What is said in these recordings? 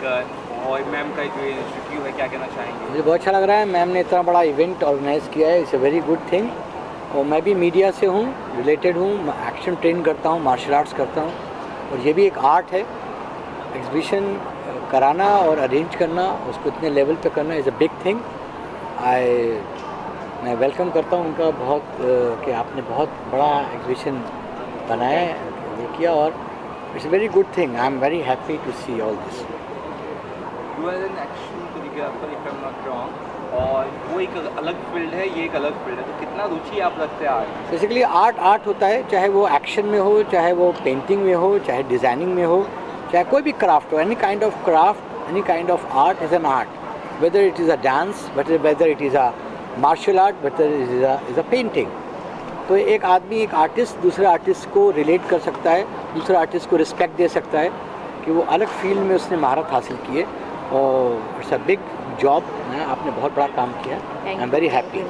और मैम का जो इंस्टीट्यूट है क्या कहना चाहेंगे? मुझे बहुत अच्छा लग रहा है, मैम ने इतना बड़ा इवेंट ऑर्गेनाइज़ किया है, it's a very good thing. और मैं भी मीडिया से हूँ, रिलेटेड हूँ, एक्शन ट्रेन करता हूँ, मार्शल आर्ट्स करता हूँ, और ये भी एक आर्ट है। एग्जीबिशन कराना और अरेंज करना, उसको इतने लेवल पे करना इज़ अ बिग थिंग। मैं वेलकम करता हूँ उनका बहुत कि आपने बहुत बड़ा एग्जीबिशन बनाया है, ये किया, और it's a very good thing. I am very happy to see all this. You are an action choreographer if I am not wrong, और वो एक अलग फील्ड है, ये एक अलग फील्ड है, तो कितना रुचि आप रखते हैं आर्ट? बेसिकली आर्ट आर्ट होता है, चाहे वो एक्शन में हो, चाहे वो पेंटिंग में हो, चाहे डिज़ाइनिंग में हो, चाहे कोई भी क्राफ्ट हो, any kind of craft, any kind of art is an art, whether it is a dance, whether it is a martial art, whether is a painting. तो एक आदमी, एक आर्टिस्ट दूसरे आर्टिस्ट को रिलेट कर सकता है, दूसरे आर्टिस्ट को रिस्पेक्ट दे सकता है कि वो अलग फील्ड में उसने महारत हासिल की है, और इट्स अ बिग जॉब। आपने बहुत बड़ा काम किया, आई am very happy.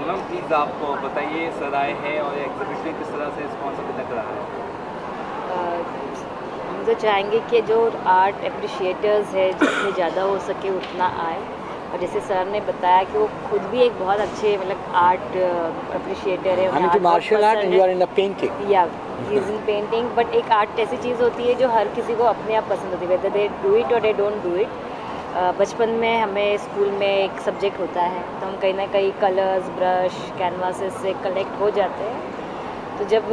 Ma'am please आप बताइए, सर आए हैं और एग्जीबिशन किस तरह से रिस्पॉन्स अभी तक रहा है? हम तो चाहेंगे कि जो आर्ट एप्रिशिएटर्स है जितने ज़्यादा हो सके उतना आए, और जैसे सर ने बताया कि वो खुद भी एक बहुत अच्छे मतलब आर्ट एप्रिशिएटर है। I am to martial art and you are in the painting. या he is in painting, but एक आर्ट ऐसी चीज़ होती है जो हर किसी को अपने आप पसंद होती है, वेदर दे डू इट और दे डोंट डू इट। बचपन में हमें स्कूल में एक सब्जेक्ट होता है, तो हम कहीं ना कहीं कलर्स, ब्रश, कैनवासेस से कलेक्ट हो जाते हैं। तो जब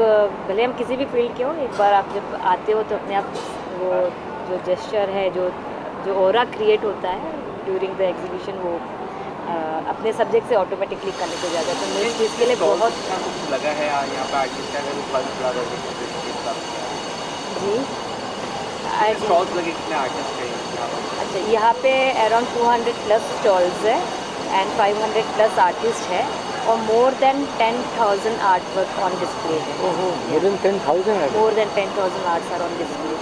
भले हम किसी भी फील्ड के हो, एक बार आप जब आते हो तो अपने आप वो जो जेस्चर है, जो ऑरा क्रिएट होता है ड्यूरिंग द एग्जीबिशन, वो अपने सब्जेक्ट से ऑटोमेटिकली कनेक्ट हो जाता है। तो मुझे इस चीज़ के लिए बहुत कुछ लगा है यहाँ पे आर्टिस्ट है जी स्टॉल्स लगे, कितने आर्टिस्ट हैं यहाँ पर? अच्छा, यहाँ पे अराउंड 200+ स्टॉल्स है एंड 500+ आर्टिस्ट है, और more than 10,000 art work on display है। More than 10,000 more than 10,000 arts are on display.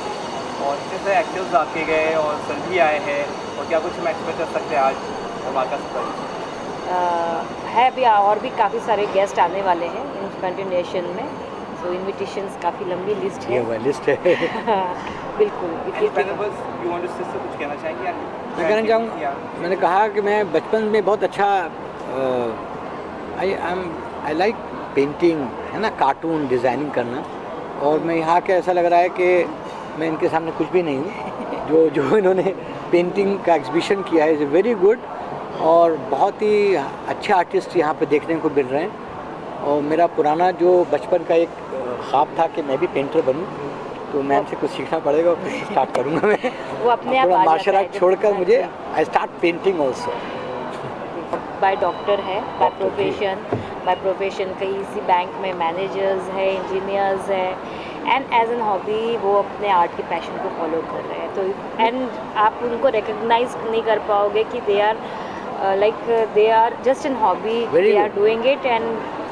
और इतने सारे एक्टर्स आके गए और सर भी आए हैं, और क्या कुछ हम एक्सपेक्ट कर सकते हैं आज धमाका सरप्राइज है भी, और भी काफ़ी सारे गेस्ट आने वाले हैं इन कंटिन्यूएशन में, सो इनविटेशंस काफ़ी लंबी लिस्ट है। ये लिस्ट है। बिल्कुल। कुछ कहना चाहेंगे? मैं कहना चाहूँगा, मैंने कहा कि मैं बचपन में बहुत अच्छा आई लाइक पेंटिंग, है ना, कार्टून डिज़ाइनिंग करना, और मैं यहाँ के ऐसा लग रहा है कि मैं इनके सामने कुछ भी नहीं हूँ। जो इन्होंने पेंटिंग का एग्जीबिशन किया है इज़ वेरी गुड, और बहुत ही अच्छे आर्टिस्ट यहाँ पे देखने को मिल रहे हैं। और मेरा पुराना जो बचपन का एक ख्वाब था कि मैं भी पेंटर बनूं, तो मैम से कुछ सीखना पड़ेगा और फिर स्टार्ट करूँगा मैं। वो अपने आप थोड़ा आ मार्शल जाता है आर्ट छोड़कर मुझे I start painting also. By doctor है, बाय प्रोफेशन कहीं सी बैंक में मैनेजर्स है, इंजीनियर्स है, एंड एज एन हॉबी वो अपने आर्ट के पैशन को फॉलो कर रहे हैं। तो एंड आप उनको रिकग्नाइज नहीं कर पाओगे कि they are they are just an hobby, they are doing it and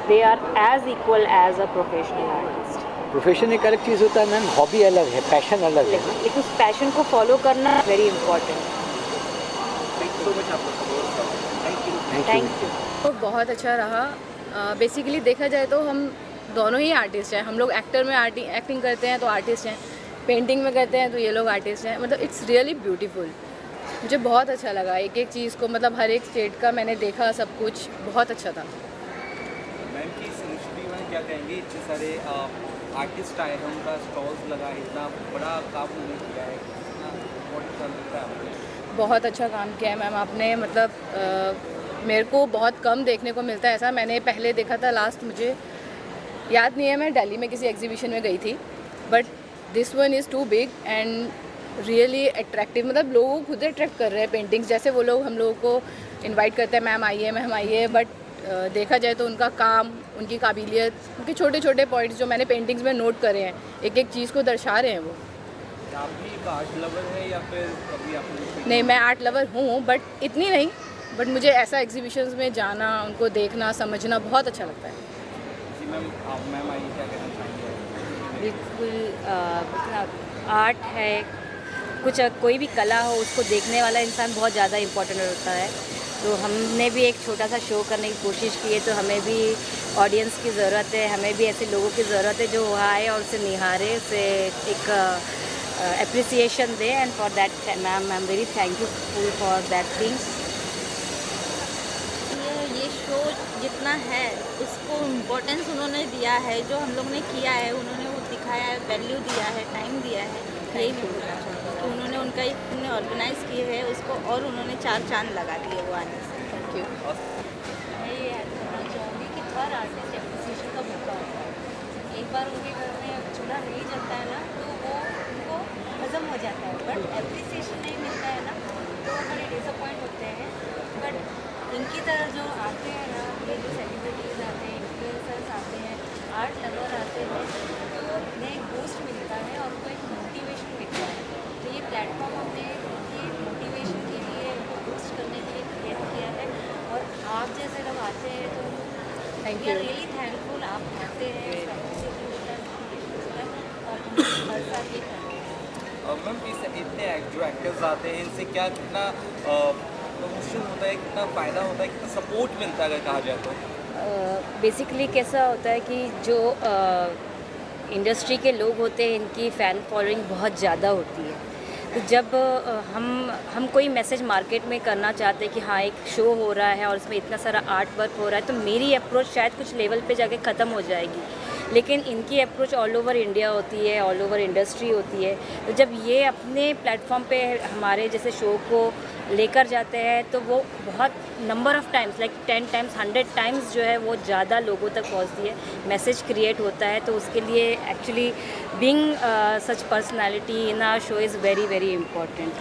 they are as equal as a professional artist. Profession एक अलग चीज़ होता है मैम, हॉबी अलग है, पैशन अलग है। लेकिन उस पैशन को फॉलो करना वेरी इंपॉर्टेंट। Thank you. तो बहुत अच्छा रहा। बेसिकली देखा जाए तो हम दोनों ही आर्टिस्ट हैं। हम लोग एक्टर में एक्टिंग करते हैं तो आर्टिस्ट हैं, पेंटिंग में करते हैं तो ये लोग आर्टिस्ट हैं। मतलब इट्स रियली ब्यूटीफुल। मुझे बहुत अच्छा लगा एक एक चीज़ को, मतलब हर एक स्टेट का मैंने देखा, सब कुछ बहुत अच्छा था। मैम की इस इनिशिएटिव में क्या कहेंगे? इतने सारे आर्टिस्ट आए हैं, उनका स्टॉल्स लगा है, इतना बड़ा काम उन्होंने किया है, बहुत अच्छा लगता है। बहुत अच्छा काम किया है मैम आपने। मतलब मेरे को बहुत कम देखने को मिलता है ऐसा। मैंने पहले देखा था, लास्ट मुझे याद नहीं है, मैं दिल्ली में किसी एग्जीबिशन में गई थी, but this one is too big and really attractive. मतलब लोगों को खुद अट्रैक्ट कर रहे हैं पेंटिंग्स। जैसे वो लोग हम लोगों को इनवाइट करते हैं, मैम आइए, बट देखा जाए तो उनका काम, उनकी काबिलियत, उनके छोटे छोटे पॉइंट्स जो मैंने पेंटिंग्स में नोट करे हैं, एक एक चीज़ को दर्शा रहे हैं वो। आप भी एक आर्ट लवर है या फिर कभी आपने? नहीं, मैं आर्ट लवर हूँ, बट इतनी नहीं। बट मुझे ऐसा एग्जीबिशंस में जाना, उनको देखना, समझना बहुत अच्छा लगता है। जी मैम, आप मैम आइए, क्या कहना चाहेंगे? बिल्कुल, आर्ट है, कुछ कोई भी कला हो उसको देखने वाला इंसान बहुत ज़्यादा इम्पोर्टेंट होता है। तो हमने भी एक छोटा सा शो करने की कोशिश की है, तो हमें भी ऑडियंस की ज़रूरत है, हमें भी ऐसे लोगों की ज़रूरत है जो आए और उसे निहारे, उसे एक appreciation they, and for that ma'am I am very thankful for that things. ये शो जितना है उसको इम्पोर्टेंस उन्होंने दिया है, जो हम लोग ने किया है उन्होंने वो दिखाया है, वैल्यू दिया है, टाइम दिया है। यही मैं बोलना चाहूँगी कि उन्होंने उनका उन्होंने ऑर्गेनाइज़ किए है उसको, और उन्होंने 4 चांद लगा दिए वो आने से। Thank you. मैं ये ऐड करना चाहूँगी कि हर आर्टिस्ट एप्रिसिएशन का मौका होता है। एक बार उनके घर में चूल्हा नहीं जलता है ना तो वो उनको हज़म हो जाता है, बट एप्रिसिएशन नहीं मिलता है ना तो वो बड़े डिसअपॉइंट होते हैं। बट इनकी तरह जो आते हैं ना, ये जो सेलिब्रिटीज़ आते हैं, इन्फ्लुएंसर्स आते हैं, आर्ट लवर आते हैं, तो उन्हें एक बूस्ट मिलता है और उनको एक मोटिवेशन मिलता है। तो ये प्लेटफॉर्म हमने ये मोटिवेशन के लिए, बूस्ट करने के लिए क्रिएट किया है। और आप जैसे लोग आते हैं तो Thank we are you. Really thankful. आप आते हैं, appreciation होता है, motivation होता है, और हम हर साल ये करते हैं। मैम इस इतने जो एक्टर्स आते हैं इनसे क्या कितना प्रमोशन होता है, कितना फ़ायदा होता है, कितना सपोर्ट मिलता है अगर कहा जाए तो? बेसिकली कैसा होता है कि जो इंडस्ट्री के लोग होते हैं इनकी फ़ैन फॉलोइंग बहुत ज़्यादा होती है। तो जब हम कोई मैसेज मार्केट में करना चाहते हैं कि हाँ एक शो हो रहा है और इसमें इतना सारा आर्ट वर्क हो रहा है, तो मेरी अप्रोच शायद कुछ लेवल पे जाके ख़त्म हो जाएगी, लेकिन इनकी अप्रोच ऑल ओवर इंडिया होती है, ऑल ओवर इंडस्ट्री होती है। तो जब ये अपने प्लेटफॉर्म पे हमारे जैसे शो को लेकर जाते हैं तो वो बहुत number of times like 10 times 100 times जो है वो ज़्यादा लोगों तक पहुंचती है, मैसेज क्रिएट होता है। तो उसके लिए actually being such personality in our show is very very important.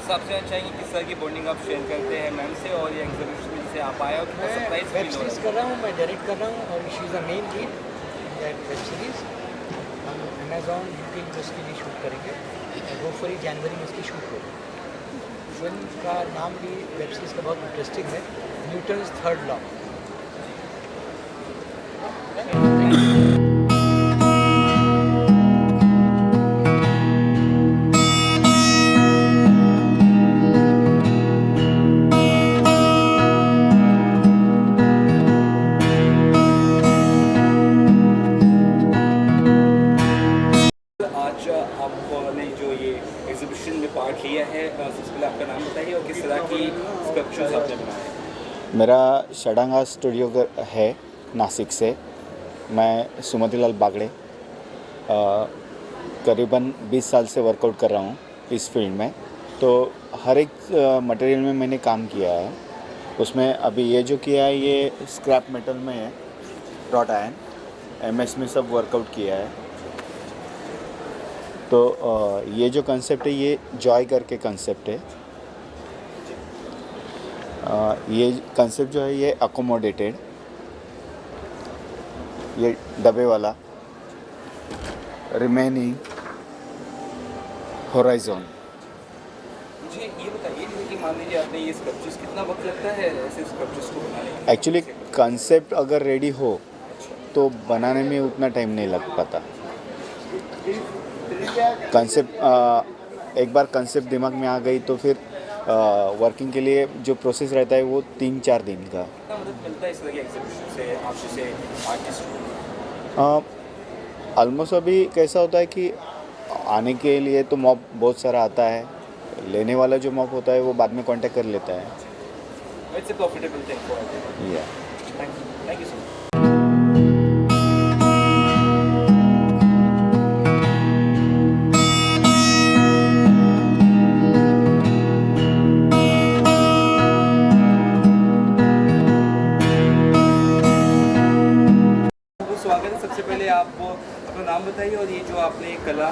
सबसे अच्छा है कि किस तरह की बॉन्डिंग आप शेयर करते हैं मैम से, और ये एग्जीबिशन में से आप आए और कितना सरप्राइज वेब फील हो सीरीज़ रहा कर रहा हूँ, मैं डायरेक्ट कर रहा हूँ और she is the main lead that web series. हम अमेज़ॉन यूके यूनिवर्सिटी में शूट करेंगे और होपफुली जनवरी में इसकी शूट होगी। फिल्म का नाम भी वेब सीरीज़ का बहुत इंटरेस्टिंग है, न्यूटन्स थर्ड लॉ। आज आपने जो ये एग्जीबिशन में पार्ट लिया है, सबसे पहले आपका नाम बताइए और किस तरह की स्कल्पचर्स आपने बनाए हैं? मेरा षडांगा स्टूडियो है नासिक से। मैं सुमतिलाल बागड़े करीबन 20 साल से वर्कआउट कर रहा हूँ इस फील्ड में। तो हर एक मटेरियल में मैंने काम किया है। उसमें अभी ये जो किया है ये स्क्रैप मेटल में है, रॉट आयरन, एमएस में सब वर्कआउट किया है। तो ये जो कंसेप्ट है ये जॉय करके कंसेप्ट है। ये कंसेप्ट जो है ये अकोमोडेटेड, ये डब्बे वाला, रिमेनिंग, होराइजन। मुझे ये बताइए जैसे कि मान लीजिए आपने ये स्कल्पचर्स, कितना वक्त लगता है ऐसे स्कल्पचर्स को बनाने में? एक्चुअली कंसेप्ट अगर रेडी हो तो बनाने में उतना टाइम नहीं लग पाता। कंसेप्ट एक बार कंसेप्ट दिमाग में आ गई तो फिर वर्किंग के लिए जो प्रोसेस रहता है वो 3-4 दिन का। कितना मदद मिलता है इस तरह के एग्जीबिशन से आप जैसे आर्टिस्ट को? ऑलमोस्ट अभी कैसा होता है कि आने के लिए तो मॉब बहुत सारा आता है, लेने वाला जो मॉब होता है वो बाद में कांटेक्ट कर लेता है। It's a profitable thing for everyone. या थैंक यू सो मच। स्वागत है। सबसे पहले आप अपना नाम बताइए और ये जो आपने कला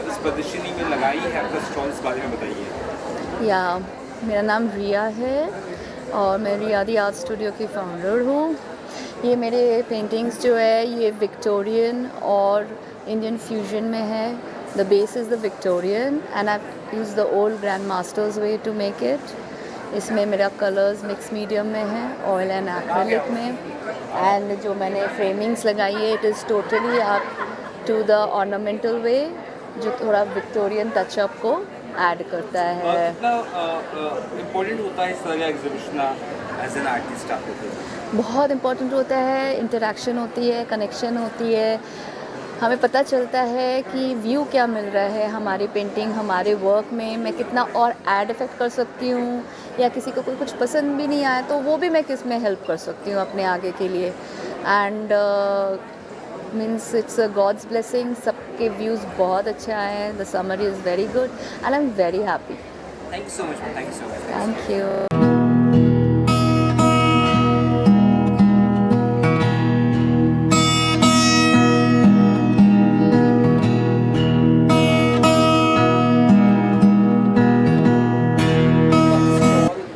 इस प्रदर्शनी में लगाई है, आपका स्टॉल, इस बारे में बताइए। या मेरा नाम रिया है और मैं रियादी आर्ट स्टूडियो की फाउंडर हूँ। ये मेरे पेंटिंग्स जो है ये विक्टोरियन और इंडियन फ्यूजन में है। The base is the Victorian and I use the old grand masters way to make it. इसमें मेरा कलर्स मिक्स मीडियम में है, ऑयल एंड एक्रेलिक में। एंड जो मैंने फ्रेमिंग्स लगाई है it is totally up to the ornamental way, जो थोड़ा विक्टोरियन टचअप को ऐड करता है। कितना इम्पोर्टेंट होता है इस तरह का एग्जीबिशन एज एन आर्टिस्ट आपके लिए? बहुत इम्पोर्टेंट होता है, इंटरेक्शन होती है, कनेक्शन होती है। हमें पता चलता है कि व्यू क्या मिल रहा है हमारी पेंटिंग, हमारे वर्क में मैं कितना और ऐड इफेक्ट कर सकती हूँ, या किसी को कोई कुछ पसंद भी नहीं आया तो वो भी मैं किस में हेल्प कर सकती हूँ अपने आगे के लिए। And means it's a God's blessing, सबके व्यूज़ बहुत अच्छे आए हैं, the summary is very good and I am very happy. Thank you so much, thank you so much. Thank you.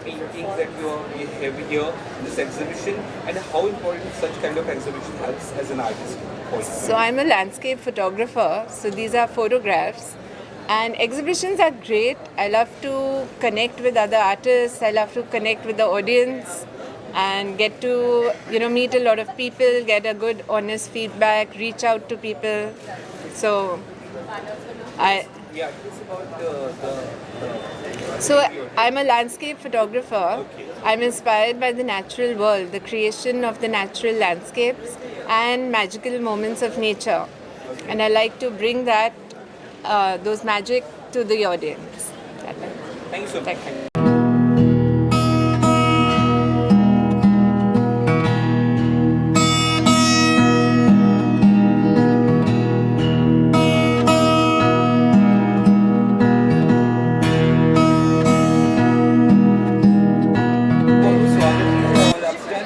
Paintings that we have here in this exhibition, and how important such kind of exhibition helps as an artist for you? So I'm a landscape photographer, so these are photographs. And exhibitions are great. I love to connect with other artists. I love to connect with the audience and get to, meet a lot of people, get a good, honest feedback, reach out to people. So Yeah, tell us about So I'm a landscape photographer. I'm inspired by the natural world, the creation of the natural landscapes and magical moments of nature. And I like to bring that, those magic to the audience. Thank you so much. Thank you.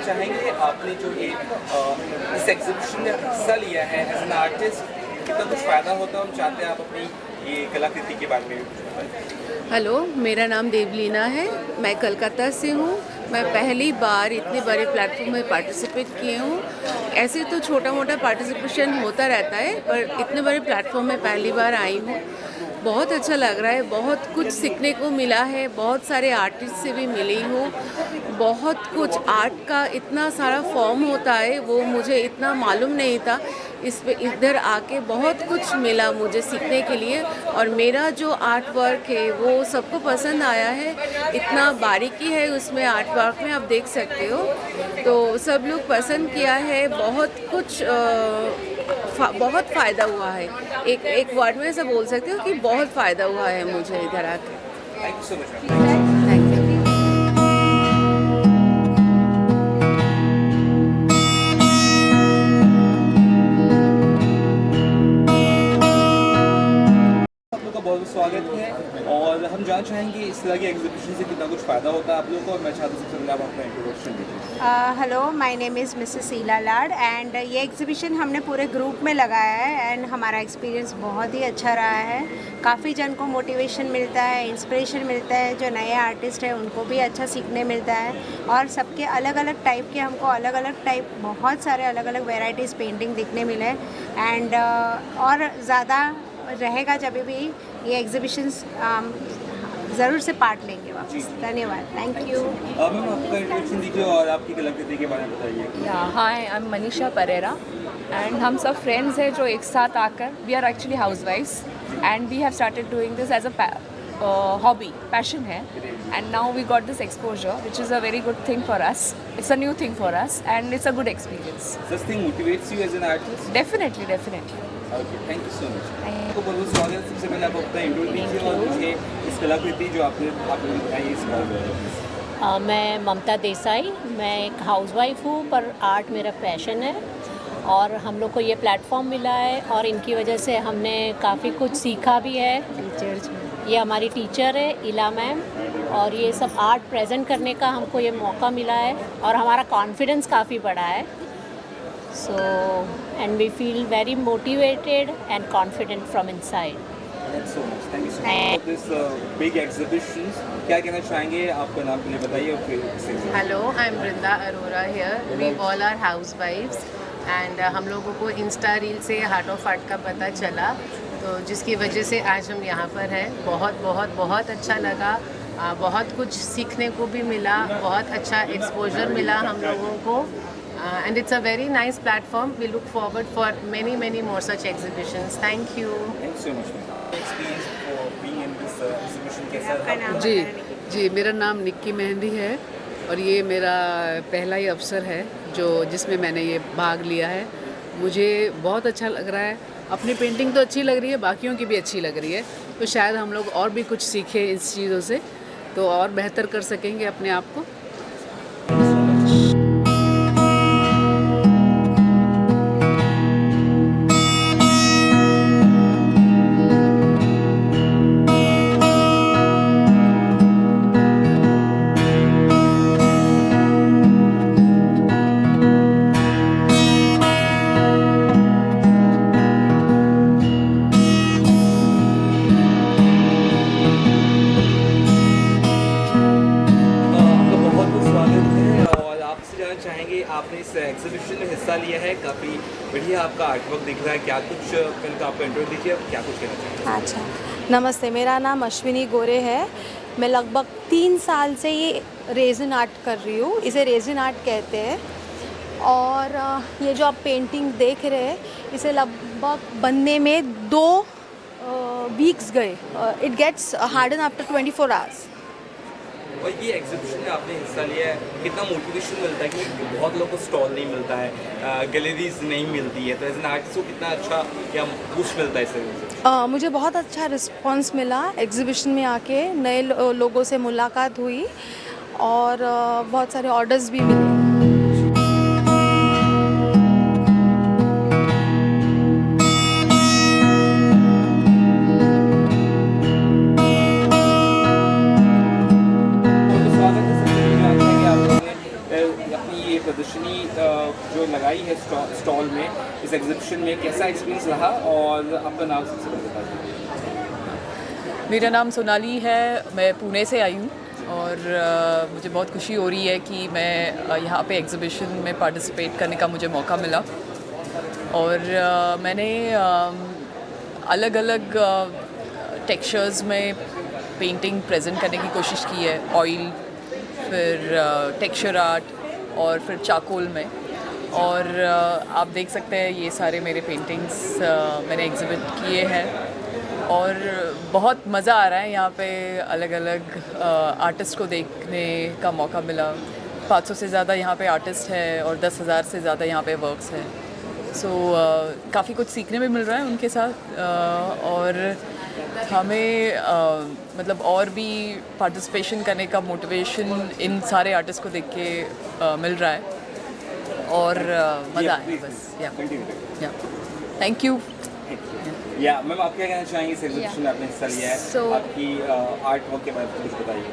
चाहेंगे आपने जो ये इस exhibition में हिस्सा लिया है as an artist, कितना कुछ फ़ायदा होता है, हम चाहते हैं आप अपनी ये कलाकृति के बारे में भी बताएं। हेलो, मेरा नाम देवलीना है, मैं कलकत्ता से हूँ। मैं पहली बार इतने बड़े प्लेटफॉर्म में पार्टिसिपेट किए हूँ। ऐसे तो छोटा मोटा पार्टिसिपेशन होता रहता है, पर इतने बड़े प्लेटफॉर्म में पहली बार आई हूँ। बहुत अच्छा लग रहा है, बहुत कुछ सीखने को मिला है, बहुत सारे आर्टिस्ट से भी मिली हूँ। बहुत कुछ आर्ट का इतना सारा फॉर्म होता है, वो मुझे इतना मालूम नहीं था। इस पे इधर आके बहुत कुछ मिला मुझे सीखने के लिए, और मेरा जो आर्ट वर्क है वो सबको पसंद आया है। इतना बारीकी है उसमें, आर्ट वर्क में आप देख सकते हो, तो सब लोग पसंद किया है। बहुत कुछ बहुत फ़ायदा हुआ है। एक वर्ड में ऐसा बोल सकते हो कि बहुत फ़ायदा हुआ है मुझे इधर आके। Thank you so much. Thank you. आप लोग का बहुत बहुत स्वागत है, और हम जानना चाहेंगे इस तरह की एग्जीबिशन से कितना कुछ फ़ायदा होता है आप लोगों को, और मैं चाहता हूँ सबसे पहले आप अपना इंट्रोडक्शन दीजिए। Hello, my name is Mrs Sheela Lad, and ये एग्जीबिशन हमने पूरे ग्रुप में लगाया है, एंड हमारा एक्सपीरियंस बहुत ही अच्छा रहा है। काफ़ी जन को मोटिवेशन मिलता है, इंस्पिरेशन मिलता है, जो नए आर्टिस्ट हैं उनको भी अच्छा सीखने मिलता है, और सबके अलग अलग टाइप के, हमको अलग अलग टाइप, बहुत सारे अलग अलग वेराइटीज़ पेंटिंग दिखने मिले। एंड और ज़्यादा रहेगा जब भी ये एग्जीबिशंस, ज़रूर से पार्ट लेंगे वापस। धन्यवाद, थैंक यू। मैम आपका इंट्रोडक्शन दीजिए और आपकी कलाकृति के बारे में बताइए। Hi, I am Manisha Pereira, and हम सब फ्रेंड्स हैं जो एक साथ आकर, वी आर एक्चुअली हाउसवाइफ्स, and we have started doing this as a hobby, passion है, and now we got this exposure which is a very good thing for us. It's a new thing for us and it's a good experience. This thing motivates you as an artist? Definitely, definitely. Okay, thank you so much. आपको बहुत बहुत स्वागत है। सबसे पहले आप अपना intro दीजिए और मुझे इस कलाकृति जो आपने बताई इस बारे में। मैं ममता देसाई, मैं एक हाउसवाइफ हूँ, पर आर्ट मेरा पैशन है, और हम लोग को ये प्लेटफॉर्म मिला है, और इनकी वजह से हमने काफ़ी कुछ सीखा भी है। टीचर्स, ये हमारी टीचर है इला मैम, और ये सब आर्ट प्रेजेंट करने का हमको ये मौका मिला है, और हमारा कॉन्फिडेंस काफ़ी बढ़ा है। So, and we feel very motivated and confident from inside. Thanks so much. Thank you so much for this big exhibition. क्या कहना चाहेंगे, आपका नाम पहले बताइए और फिर इस exhibition। Hello, I am Vrinda Arora here. We all are हाउसवाइफ्स, एंड हम लोगों को इंस्टा रील से हार्ट ऑफ आर्ट का पता चला, तो जिसकी वजह से आज हम यहाँ पर हैं। बहुत बहुत बहुत अच्छा लगा, बहुत कुछ सीखने को भी मिला, बहुत अच्छा एक्सपोजर मिला हम लोगों को, and it's a very nice platform. We look forward for many more such exhibitions. Thank you. Thanks so much. Experience for being in this exhibition कैसा रहा? जी, मेरा नाम निक्की मेहंदी है, और ये मेरा पहला ही अवसर है जिसमें मैंने ये भाग लिया है। मुझे बहुत अच्छा लग रहा है, अपनी पेंटिंग तो अच्छी लग रही है, बाकियों की भी अच्छी लग रही है, तो शायद हम लोग और भी कुछ सीखें इस चीज़ों से, तो और बेहतर कर सकेंगे अपने आप को। चाहेंगे आपने इस एग्जीबिशन में हिस्सा लिया है, काफ़ी बढ़िया आपका आर्टवर्क दिख रहा है, क्या कुछ पहले तो आपको इंटरव्यू दीजिए, अब क्या कुछ कहना चाहिए? अच्छा, नमस्ते, मेरा नाम अश्विनी गोरे है। मैं लगभग 3 साल से ये रेजिन आर्ट कर रही हूँ, इसे रेजिन आर्ट कहते हैं। और ये जो आप पेंटिंग देख रहे हैं, इसे लगभग बनने में 2 वीक्स गए। It gets harden after 24 hours. और ये एग्जीबिशन में आपने हिस्सा लिया है, कितना मोटिवेशन मिलता है? क्योंकि बहुत लोगों को स्टॉल नहीं मिलता है, गैलरीज नहीं मिलती है, तो एज एन आर्टिस्ट को कितना अच्छा या बूस्ट मिलता है इससे? मुझे बहुत अच्छा रिस्पांस मिला एग्जीबिशन में आके, नए लोगों से मुलाकात हुई और बहुत सारे ऑर्डर्स भी मिले। प्रदर्शनी जो लगाई है स्टॉल में, इस एग्जीबिशन में कैसा एक्सपीरियंस रहा और आपका नाम सबसे पहले बता दीजिए। मेरा नाम सोनाली है, मैं पुणे से आई हूँ और मुझे बहुत खुशी हो रही है कि मैं यहाँ पे एग्जीबिशन में पार्टिसिपेट करने का मुझे मौका मिला। और मैंने अलग अलग टेक्सचर्स में पेंटिंग प्रेजेंट करने की कोशिश की है, ऑयल, फिर टेक्सचर आर्ट और फिर चाकोल में। और आप देख सकते हैं ये सारे मेरे पेंटिंग्स मैंने एग्जिबिट किए हैं और बहुत मज़ा आ रहा है यहाँ पे। अलग अलग आर्टिस्ट को देखने का मौका मिला। 500 से ज़्यादा यहाँ पे आर्टिस्ट है और 10,000 से ज़्यादा यहाँ पे वर्क्स है। सो काफ़ी कुछ सीखने में मिल रहा है उनके साथ और हमें मतलब और भी पार्टिसिपेशन करने का मोटिवेशन इन सारे आर्टिस्ट को देख के मिल रहा है और मज़ा आया बस। या थैंक यू। या मैम, आप क्या कहना चाहेंगे? इस एग्जीबिशन में आपने हिस्सा लिया है, आपकी आर्ट वर्क के बारे में कुछ बताइए।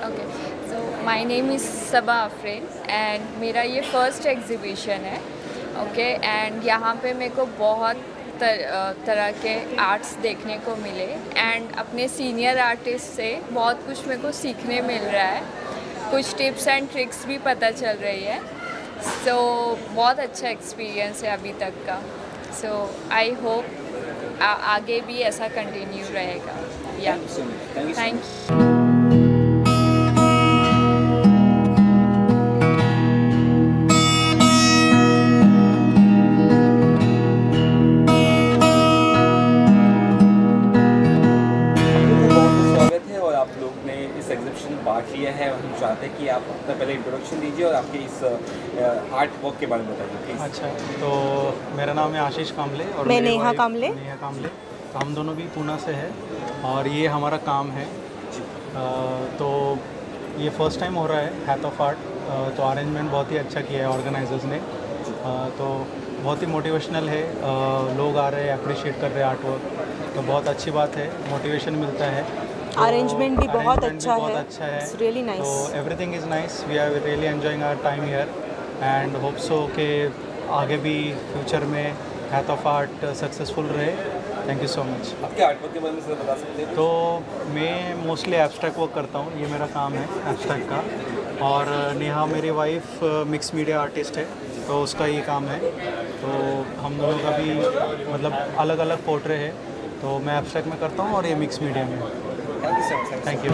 Okay, so my name is Saba Afreen and मेरा ये फर्स्ट एग्जीबिशन है। ओके, एंड यहाँ पे मेरे को बहुत तरह के आर्ट्स देखने को मिले एंड अपने सीनियर आर्टिस्ट से बहुत कुछ मेरे को सीखने मिल रहा है, कुछ टिप्स एंड ट्रिक्स भी पता चल रही है। सो बहुत अच्छा एक्सपीरियंस है अभी तक का। सो आई होप आगे भी ऐसा कंटिन्यू रहेगा। या थैंक यू। पार्ट लिया है और हम चाहते हैं कि आप अपना पहले इंट्रोडक्शन दीजिए और आपके इस आर्ट वर्क के बारे में बताइए प्लीज़। अच्छा, तो मेरा नाम है आशीष कामले और मैं नेहा कामले। तो हम दोनों भी पुणे से हैं और ये हमारा काम है। तो ये फर्स्ट टाइम हो रहा है हैथ ऑफ आर्ट। तो अरेंजमेंट बहुत ही अच्छा किया है ऑर्गेनाइजर्स ने। तो बहुत ही मोटिवेशनल है, लोग आ रहे हैं, अप्रिशिएट कर रहे हैं आर्ट वर्क, तो बहुत अच्छी बात है, मोटिवेशन मिलता है। अरेंजमेंट भी बहुत अच्छा है, इट्स रियली नाइस। तो everything is nice, we are really enjoying our time here and hope so कि आगे भी फ्यूचर में हैथ ऑफ आर्ट सक्सेसफुल रहे। Thank you so much. आपके आर्ट वर्क के बारे में सर बता सकते हैं? तो मैं मोस्टली एब्स्ट्रैक्ट वर्क करता हूँ, ये मेरा काम है एब्स्ट्रैक्ट का। और नेहा मेरी वाइफ मिक्स मीडिया आर्टिस्ट है, तो उसका ये काम है। तो हम दोनों का भी मतलब अलग अलग पोर्ट्रे है, तो मैं एब्स्ट्रैक्ट में करता हूँ और ये मिक्स मीडिया में। Thank you.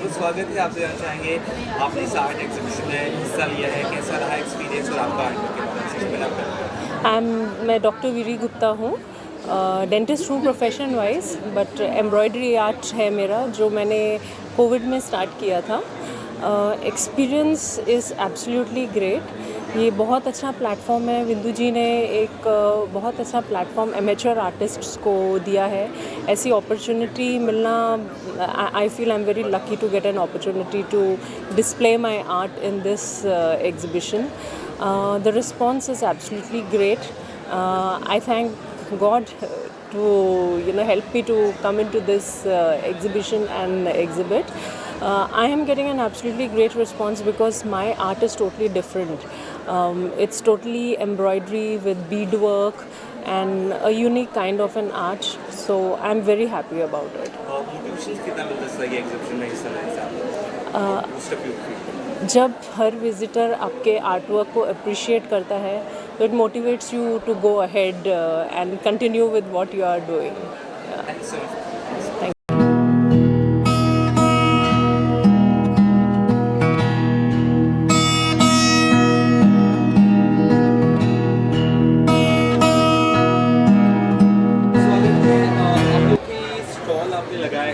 स्वागत है, आपसे जानना चाहेंगे आपने इस आर्ट एग्जीबिशन में हिस्सा लिया है, कैसा रहा एक्सपीरियंस और आपका आर्ट वर्क के बारे में? मैं डॉक्टर वीरी गुप्ता हूँ। डेंटिस्ट हूँ profession wise, but embroidery art है मेरा, जो मैंने कोविड में स्टार्ट किया था. Experience is absolutely great. ये बहुत अच्छा प्लेटफॉर्म है. विंदु जी ने एक बहुत अच्छा प्लेटफॉर्म एमेच्योर आर्टिस्ट्स को दिया है. ऐसी अपॉर्चुनिटी मिलना, I feel I am very lucky to get an opportunity to display my art in this exhibition. The response is absolutely great. I thank God to help me to come into this exhibition and exhibit. I am getting an absolutely great response because my art is totally different. It's totally embroidery with beadwork and a unique kind of an art. So I'm very happy about it. Motivation कितना मिलता है ये exhibition में हिस्सा लेने से आपको? जब हर विजिटर आपके आर्टवर्क को अप्रिशिएट करता है, तो it motivates you to go ahead and continue with what you are doing.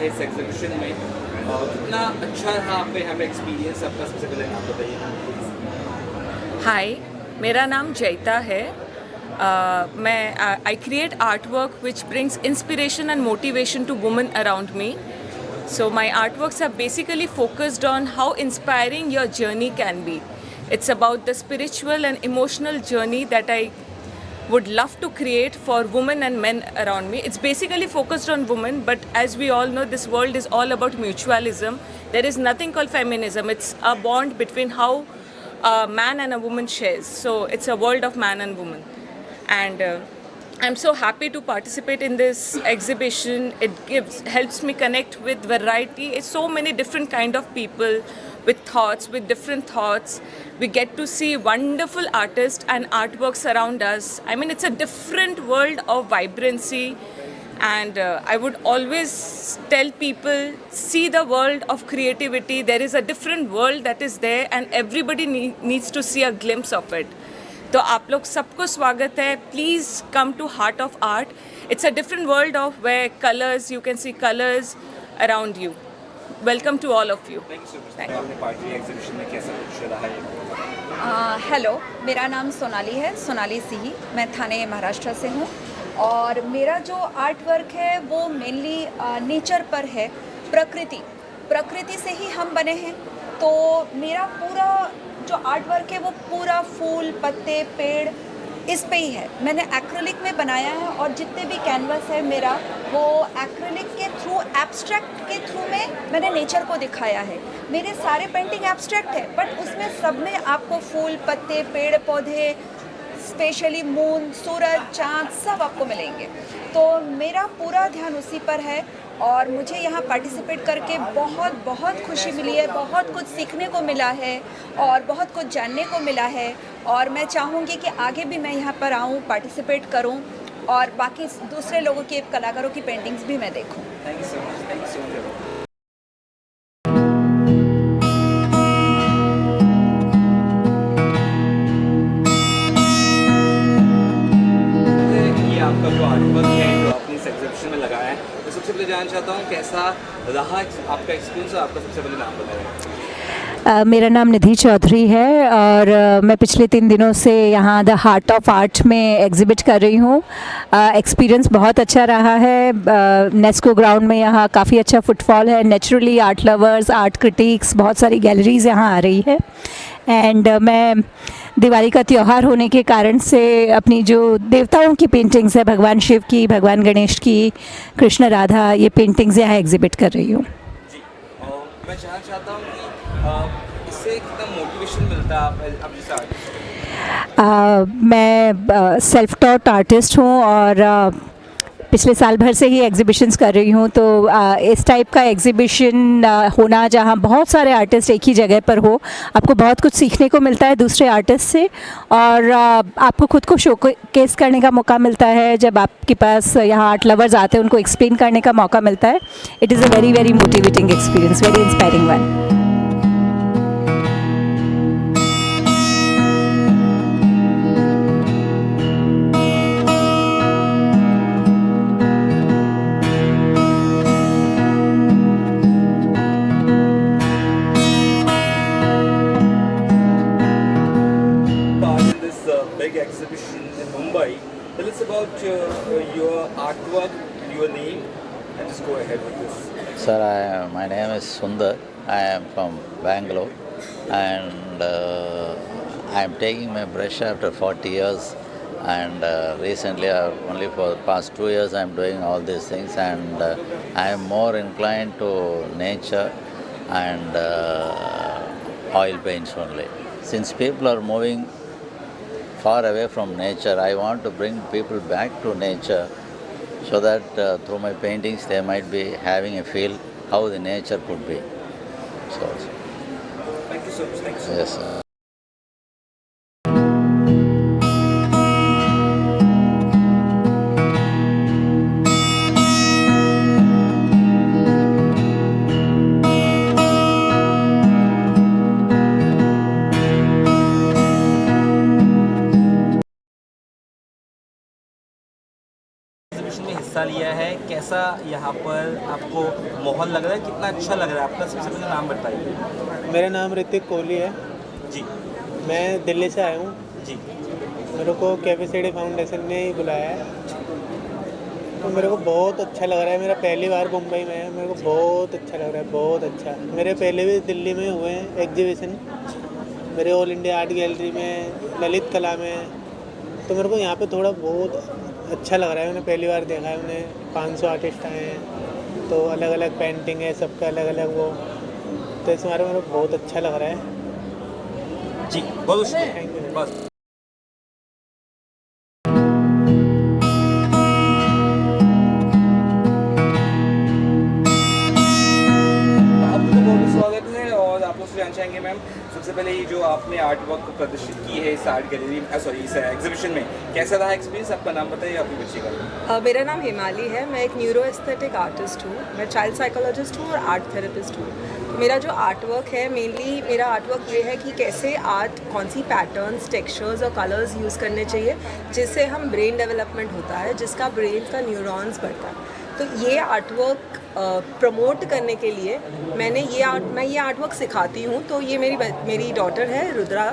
इस एग्जीबिशन में कितना अच्छा रहा हमें एक्सपीरियंस आपका, सबसे पहले नाम बताइए. हाय, मेरा नाम जयता है. मैं I create art work which brings inspiration and motivation to women around me. So my artworks are basically focused on how inspiring your journey can be. It's about the spiritual and emotional journey that I would love to create for women and men around me. It's basically focused on women, but as we all know, this world is all about mutualism. There is nothing called feminism. It's a bond between how a man and a woman shares. So it's a world of man and woman. And I'm so happy to participate in this exhibition. It helps me connect with variety. It's so many different kind of people with thoughts, with different thoughts. We get to see wonderful artists and artworks around us. I mean, it's a different world of vibrancy. And I would always tell people, see the world of creativity. There is a different world that is there, and everybody needs to see a glimpse of it. तो आप लोग सबको स्वागत है. Please come to heart of art. It's a different world of where colours, you can see colours around you. Welcome to all of you. Hello, मेरा नाम सोनाली है, सोनाली सिही. मैं थाने महाराष्ट्र से हूँ, और मेरा जो आर्ट वर्क है वो मेनली नेचर पर है. प्रकृति से ही हम बने हैं. तो मेरा पूरा जो आर्ट वर्क है वो पूरा फूल, पत्ते, पेड़, इस पे ही है. मैंने एक्रेलिक में बनाया है, और जितने भी कैनवस है मेरा, वो एक्रेलिक के थ्रू, एब्स्ट्रैक्ट के थ्रू में मैंने नेचर को दिखाया है. मेरे सारे पेंटिंग एब्स्ट्रैक्ट है, बट उसमें सब में आपको फूल, पत्ते, पेड़ पौधे, स्पेशली मून, सूरज, चाँद, सब आपको मिलेंगे. तो मेरा पूरा ध्यान उसी पर है, और मुझे यहाँ पार्टिसिपेट करके बहुत बहुत खुशी मिली है. बहुत कुछ सीखने को मिला है, और बहुत कुछ जानने को मिला है. और मैं चाहूँगी कि आगे भी मैं यहाँ पर आऊँ, पार्टिसिपेट करूँ, और बाकी दूसरे लोगों के, कलाकारों की पेंटिंग्स भी मैं देखूँ. Thank you so much. Thank you so much. आपका जो आर्टवर्क है, जो आपने इस एग्जीबिशन में लगाया है, तो सबसे पहले जानना चाहता हूँ कैसा रहा आपका एक्सपीरियंस, और आपका सबसे पहले नाम बताएं. मेरा नाम निधि चौधरी है, और मैं पिछले 3 दिनों से यहाँ द हार्ट ऑफ आर्ट में एग्जिबिट कर रही हूँ. एक्सपीरियंस बहुत अच्छा रहा है. नेस्को ग्राउंड में यहाँ काफ़ी अच्छा फुटफॉल है. Naturally art lovers, art critics, बहुत सारी गैलरीज़ यहाँ आ रही है. एंड मैं दिवाली का त्यौहार होने के कारण से अपनी जो देवताओं की पेंटिंग्स है, भगवान शिव की, भगवान गणेश की, कृष्ण राधा, ये पेंटिंग्स यहाँ एग्जिबिट कर रही हूँ. जी, मैं जानना चाहता हूँ कि इससे कितना मोटिवेशन मिलता है आप जैसे आर्टिस्ट? मैं सेल्फ टॉट आर्टिस्ट हूँ, और पिछले साल भर से ही एग्जिबिशंस कर रही हूँ. तो इस टाइप का एग्जिबिशन होना, जहाँ बहुत सारे आर्टिस्ट एक ही जगह पर हो, आपको बहुत कुछ सीखने को मिलता है दूसरे आर्टिस्ट से, और आपको खुद को शोकेस करने का मौका मिलता है. जब आपके पास यहाँ आर्ट लवर्स आते हैं, उनको एक्सप्लेन करने का मौका मिलता है. It is a very very motivating experience, very inspiring one. big exhibition in Mumbai. Tell us about your artwork and your name, and just go ahead with this. Sir, my name is Sundar. I am from Bangalore, and I am taking my brush after 40 years. And recently, only for the past 2 years, I am doing all these things, and I am more inclined to nature and oil paints only. Since people are moving far away from nature, I want to bring people back to nature, so that through my paintings they might be having a feel how the nature could be. So, Thank you so much. Thank you so much. yes, sir. Exhibition में हिस्सा लिया है, कैसा यहाँ पर आपको माहौल लग रहा है, कितना अच्छा लग रहा है? आपका सबसे पहले नाम बताइए। मेरा नाम ऋतिक कोहली है जी। मैं दिल्ली से आया हूँ जी। मेरे को कैफे फाउंडेशन ने ही बुलाया है, तो मेरे को बहुत अच्छा लग रहा है। मेरा पहली बार मुंबई में है, मेरे को बहुत अच्छा लग रहा है, बहुत अच्छा। मेरे पहले भी दिल्ली में हुए हैं एग्जीबिशन, मेरे ऑल इंडिया आर्ट गैलरी में, ललित कला में, तो मेरे को यहाँ पे थोड़ा बहुत अच्छा लग रहा है। मैंने पहली बार देखा है, उन्हें 500 आर्टिस्ट आए हैं, तो अलग अलग पेंटिंग है, सबका अलग अलग वो, तो इस बारे में बहुत अच्छा लग रहा है जी। बहुत शुक्रिया। बस स्वागत है और आप लोग से जानना चाहेंगे मैम, सबसे पहले ये जो आपने आर्ट वर्क को प्रदर्शित की है इस आर्ट गैलरी में, सॉरी इस एग्जीबिशन में, कैसा रहा एक्सपीरियंस? आपका नाम बताइए, आपकी बच्ची का। मेरा नाम हिमाली है, मैं एक न्यूरो एस्थेटिक आर्टिस्ट हूँ, मैं चाइल्ड साइकोलॉजिस्ट हूँ और आर्ट थेरेपिस्ट हूँ। मेरा जो आर्ट वर्क है, मेनली मेरा आर्ट वर्क ये है कि कैसे आर्ट, कौन सी पैटर्न्स, टेक्सचर्स और कलर्स यूज़ करने चाहिए जिससे हम ब्रेन डेवलपमेंट होता है, जिसका ब्रेन का न्यूरॉन्स बढ़ता है। तो ये आर्ट वर्क प्रमोट करने के लिए मैं ये आर्ट वर्क सिखाती हूँ। तो ये मेरी डॉटर है रुद्रा,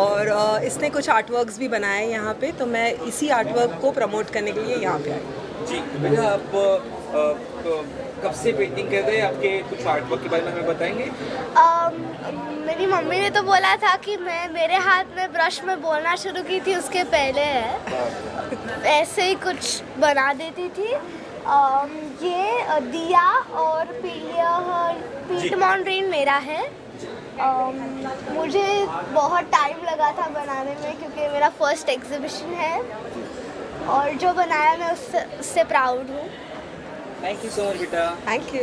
और इसने कुछ आर्ट वर्क्स भी बनाए यहाँ पे, तो मैं इसी आर्ट वर्क को प्रमोट करने के लिए यहाँ पे आई। जी बेटा, आप कब से पेंटिंग कर रहे हैं? आपके कुछ आर्ट वर्क के बारे में हमें बताएंगे? मेरी मम्मी ने तो बोला था कि मैं मेरे हाथ में ब्रश में बोलना शुरू की थी, उसके पहले है ऐसे ही कुछ बना देती थी। ये दिया और पीट मॉन्ड्रीन मेरा है। मुझे बहुत टाइम लगा था बनाने में, क्योंकि मेरा फर्स्ट एग्जीबिशन है और जो बनाया मैं उससे प्राउड हूँ। थैंक यू सो मच बेटा। Thank you.